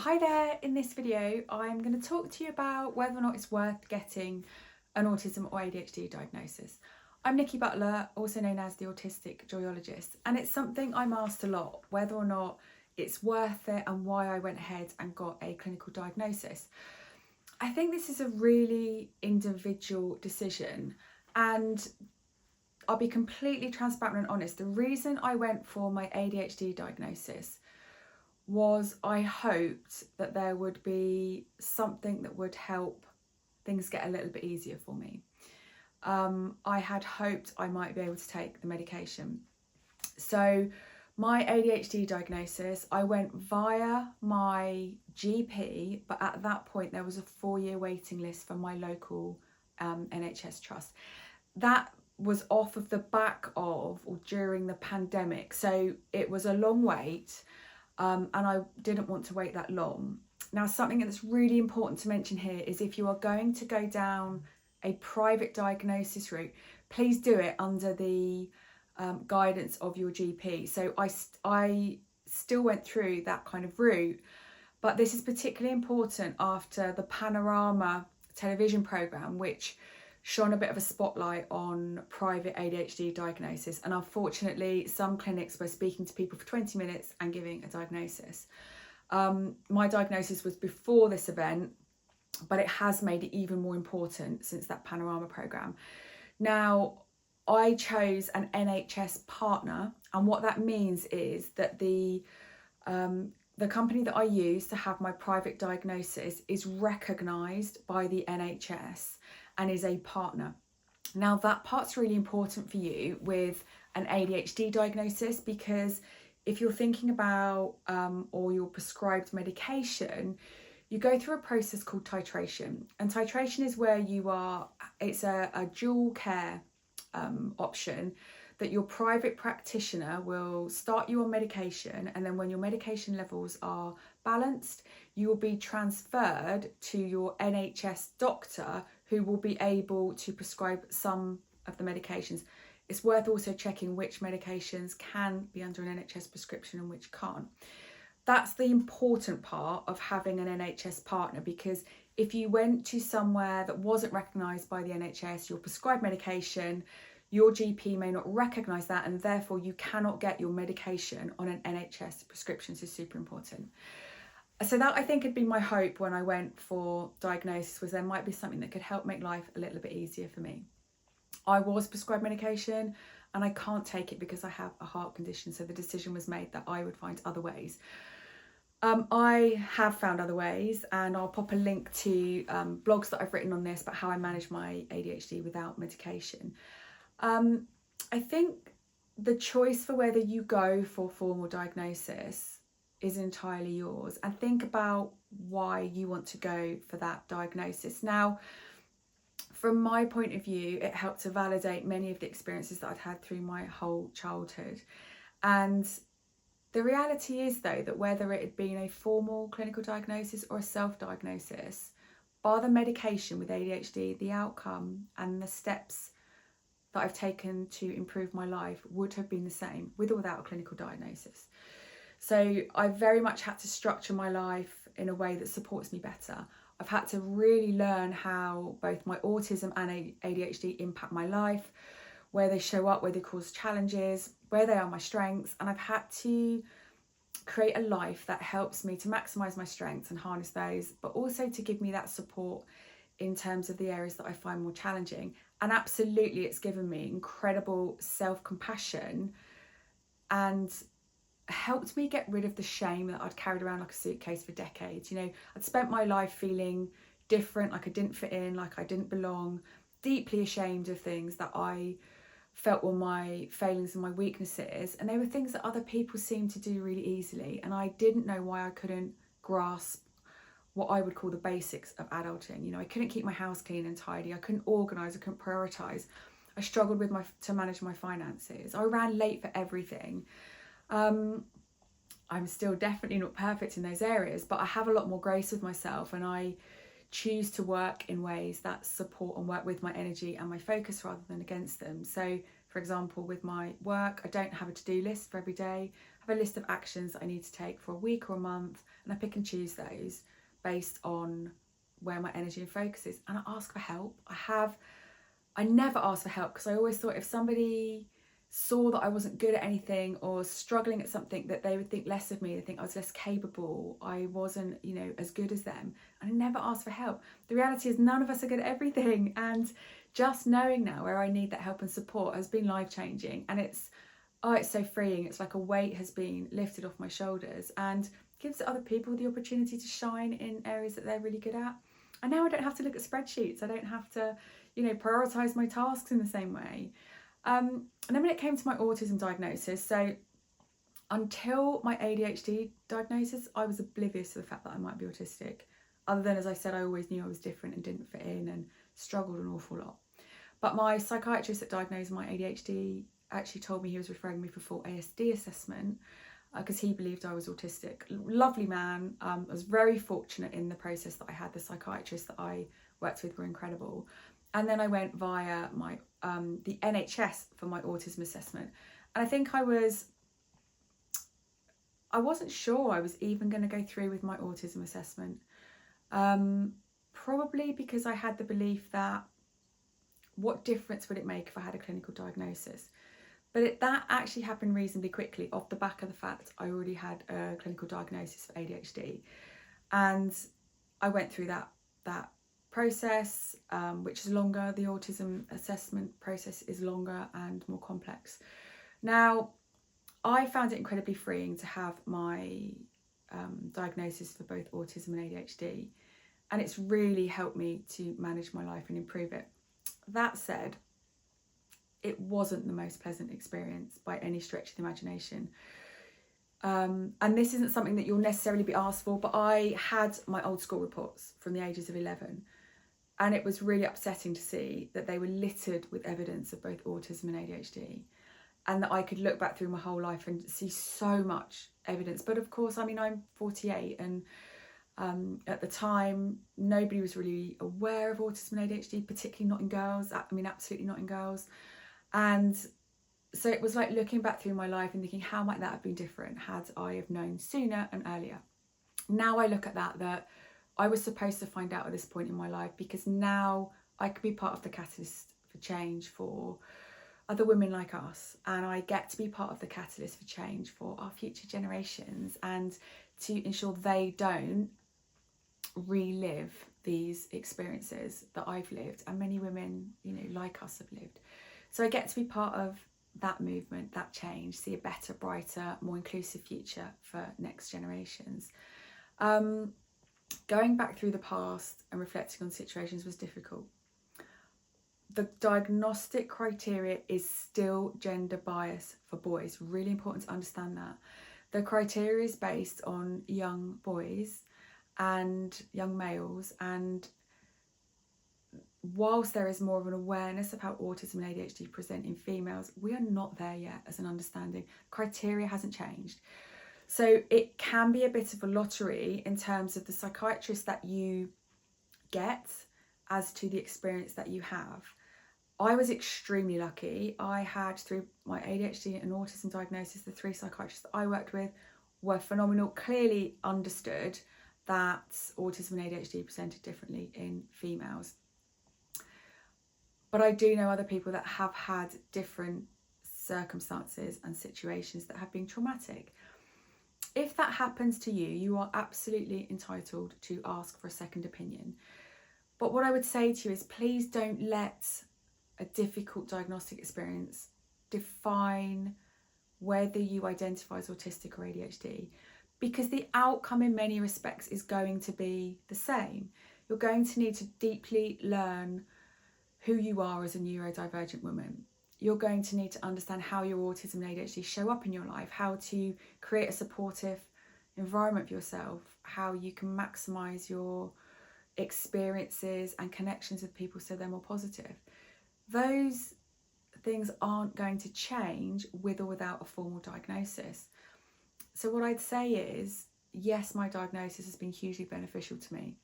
Hi there, in this video I'm going to talk to you about whether or not it's worth getting an autism or ADHD diagnosis. I'm Nicky Butler, also known as the Autistic Joyologist, and it's something I'm asked a lot, whether or not it's worth it and why I went ahead and got a clinical diagnosis. I think this is a really individual decision, and I'll be completely transparent and honest. The reason I went for my ADHD diagnosis was I hoped that there would be something that would help things get a little bit easier for me. I had hoped I might be able to take the medication. So my ADHD diagnosis, I went via my GP, but at that point there was a 4-year waiting list for my local NHS trust. That was off of the back of or during the pandemic, so it was a long wait. And I didn't want to wait that long. Now, something that's really important to mention here is if you are going to go down a private diagnosis route, please do it under the guidance of your GP. So I still went through that kind of route, but this is particularly important after the Panorama television programme, which shone a bit of a spotlight on private ADHD diagnosis, and unfortunately some clinics were speaking to people for 20 minutes and giving a diagnosis. My diagnosis was before this event, but it has made it even more important since that Panorama programme. Now, I chose an NHS partner, and what that means is that the company that I use to have my private diagnosis is recognised by the NHS and is a partner. Now, that part's really important for you with an ADHD diagnosis, because if you're thinking about or you're prescribed medication, you go through a process called titration. And titration is where it's a dual care option that your private practitioner will start you on medication, and then when your medication levels are balanced, you will be transferred to your NHS doctor, who will be able to prescribe some of the medications. It's worth also checking which medications can be under an NHS prescription and which can't. That's the important part of having an NHS partner, because if you went to somewhere that wasn't recognised by the NHS, your prescribed medication, your GP may not recognise that, and therefore you cannot get your medication on an NHS prescription. So super important. So that, I think, had been my hope when I went for diagnosis, was there might be something that could help make life a little bit easier for me. I was prescribed medication and I can't take it because I have a heart condition, so the decision was made that I would find other ways. I have found other ways, and I'll pop a link to blogs that I've written on this about how I manage my ADHD without medication. I think the choice for whether you go for formal diagnosis is entirely yours, and think about why you want to go for that diagnosis. Now, from my point of view, it helped to validate many of the experiences that I'd had through my whole childhood. And the reality is, though, that whether it had been a formal clinical diagnosis or a self-diagnosis, bar the medication with ADHD, the outcome and the steps that I've taken to improve my life would have been the same with or without a clinical diagnosis. So I very much had to structure my life in a way that supports me better. I've had to really learn how both my autism and ADHD impact my life, where they show up, where they cause challenges, where they are my strengths, and I've had to create a life that helps me to maximise my strengths and harness those, but also to give me that support in terms of the areas that I find more challenging. And absolutely, it's given me incredible self-compassion and helped me get rid of the shame that I'd carried around like a suitcase for decades. You know, I'd spent my life feeling different, like I didn't fit in, like I didn't belong, deeply ashamed of things that I felt were my failings and my weaknesses, and they were things that other people seemed to do really easily, and I didn't know why I couldn't grasp what I would call the basics of adulting. You know, I couldn't keep my house clean and tidy, I couldn't organise, I couldn't prioritise, I struggled with to manage my finances, I ran late for everything. I'm still definitely not perfect in those areas, but I have a lot more grace with myself, and I choose to work in ways that support and work with my energy and my focus rather than against them. So, for example, with my work, I don't have a to-do list for every day. I have a list of actions that I need to take for a week or a month, and I pick and choose those based on where my energy and focus is, and I ask for help. I never ask for help because I always thought if somebody saw that I wasn't good at anything or struggling at something, that they would think less of me. They think I was less capable, I wasn't, you know, as good as them. And I never asked for help. The reality is none of us are good at everything, and just knowing now where I need that help and support has been life-changing. And it's so freeing. It's like a weight has been lifted off my shoulders and gives other people the opportunity to shine in areas that they're really good at. And now I don't have to look at spreadsheets. I don't have to, you know, prioritise my tasks in the same way. And then when it came to my autism diagnosis, so until my ADHD diagnosis, I was oblivious to the fact that I might be autistic. Other than, as I said, I always knew I was different and didn't fit in and struggled an awful lot. But my psychiatrist that diagnosed my ADHD actually told me he was referring me for full ASD assessment because he believed I was autistic. Lovely man. I was very fortunate in the process that I had. The psychiatrists that I worked with were incredible. And then I went via my the NHS for my autism assessment. And I think I wasn't sure I was even going to go through with my autism assessment. Probably because I had the belief that what difference would it make if I had a clinical diagnosis? But that actually happened reasonably quickly off the back of the fact I already had a clinical diagnosis for ADHD. And I went through that process, which is longer. The autism assessment process is longer and more complex. Now, I found it incredibly freeing to have my diagnosis for both autism and ADHD, and it's really helped me to manage my life and improve it. That said, it wasn't the most pleasant experience by any stretch of the imagination. And this isn't something that you'll necessarily be asked for, but I had my old school reports from the ages of 11, and it was really upsetting to see that they were littered with evidence of both autism and ADHD, and that I could look back through my whole life and see so much evidence. But of course, I mean, I'm 48, and at the time, nobody was really aware of autism and ADHD, particularly not in girls. I mean, absolutely not in girls. And so it was like looking back through my life and thinking, how might that have been different had I have known sooner and earlier? Now I look at that I was supposed to find out at this point in my life, because now I could be part of the catalyst for change for other women like us, and I get to be part of the catalyst for change for our future generations, and to ensure they don't relive these experiences that I've lived and many women, you know, like us have lived. So I get to be part of that movement, that change, see a better, brighter, more inclusive future for next generations. Going back through the past and reflecting on situations was difficult. The diagnostic criteria is still gender bias for boys. Really important to understand that. The criteria is based on young boys and young males, and whilst there is more of an awareness of how autism and ADHD present in females, we are not there yet as an understanding. Criteria hasn't changed. So it can be a bit of a lottery in terms of the psychiatrist that you get as to the experience that you have. I was extremely lucky. I had, through my ADHD and autism diagnosis, the 3 psychiatrists that I worked with were phenomenal, clearly understood that autism and ADHD presented differently in females. But I do know other people that have had different circumstances and situations that have been traumatic. If that happens to you, you are absolutely entitled to ask for a second opinion. But what I would say to you is, please don't let a difficult diagnostic experience define whether you identify as autistic or ADHD, because the outcome in many respects is going to be the same. You're going to need to deeply learn who you are as a neurodivergent woman. You're going to need to understand how your autism and ADHD show up in your life, how to create a supportive environment for yourself, how you can maximise your experiences and connections with people so they're more positive. Those things aren't going to change with or without a formal diagnosis. So what I'd say is, yes, my diagnosis has been hugely beneficial to me.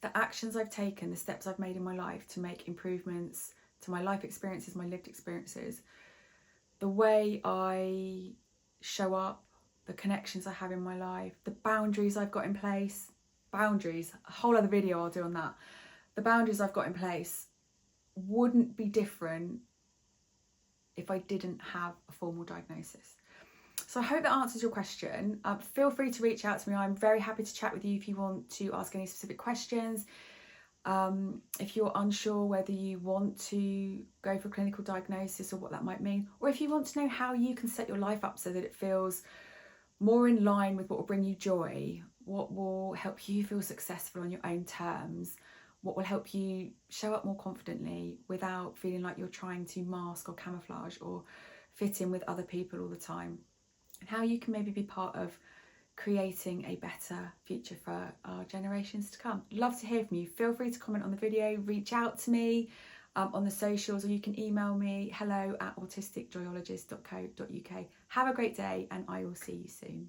The actions I've taken, the steps I've made in my life to make improvements to my life experiences, my lived experiences, the way I show up the connections I have in my life, the boundaries I've got in place. Boundaries, a whole other video I'll do on that. The boundaries I've got in place wouldn't be different if I didn't have a formal diagnosis. So I hope that answers your question. Feel free to reach out to me. I'm very happy to chat with you if you want to ask any specific questions. If you're unsure whether you want to go for clinical diagnosis or what that might mean, or if you want to know how you can set your life up so that it feels more in line with what will bring you joy, what will help you feel successful on your own terms, what will help you show up more confidently without feeling like you're trying to mask or camouflage or fit in with other people all the time, and how you can maybe be part of creating a better future for our generations to come. Love to hear from you. Feel free to comment on the video, reach out to me on the socials, or you can email me hello@autisticjoyologist.co.uk. Have a great day, and I will see you soon.